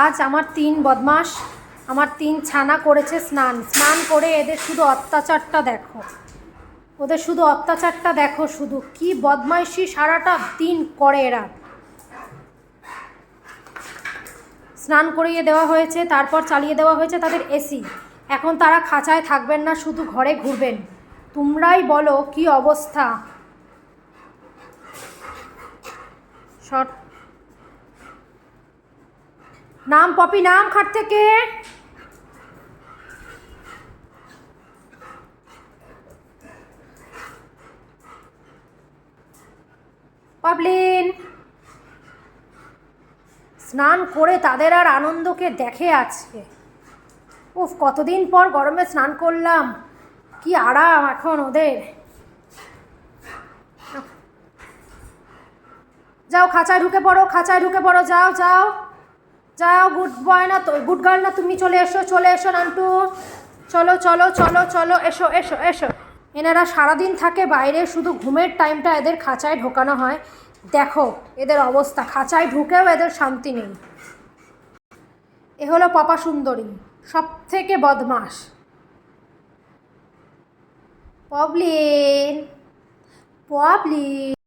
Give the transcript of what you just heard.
আজ আমার 3 বদমাস, আমার 3 ছানা করেছে স্নান করে এদের শুধু অত্যাচারটা দেখো, ওদের শুধু অত্যাচারটা দেখো, শুধু কি বদমাইশি সারাটা দিন করে এরা। স্নান করিয়ে দেওয়া হয়েছে, তারপর চালিয়ে দেওয়া হয়েছে তাদের এসি। এখন তারা খাঁচায় থাকবেন না, শুধু ঘরে ঘুরবেন। তোমরাই বলো কি অবস্থা। শর্ট নাম পপি, নাম খাট থেকে। পাবলিন স্নান করে তাদের আর আনন্দকে দেখে আজকে। উফ, কতদিন পর গরমে স্নান করলাম, কি আরাম এখন ওদের। যাও খাঁচায় ঢুকে পড়ো, খাঁচায় ঢুকে পড়ো, যাও যাও যাও। গুড বয় না তো, গুড গার্ল না তুমি, চলে এসো চলে এসো নান্টু, চলো চলো চলো চলো, এসো এসো এসো। এনারা সারাদিন থাকে বাইরে, শুধু ঘুমের টাইমটা এদের খাঁচায় ঢোকানো হয়। দেখো এদের অবস্থা, খাঁচায় ঢুকেও এদের শান্তি নেই। এ হলো পাপা সুন্দরী, সব থেকে বদমাস। পবলিন, পবলিন।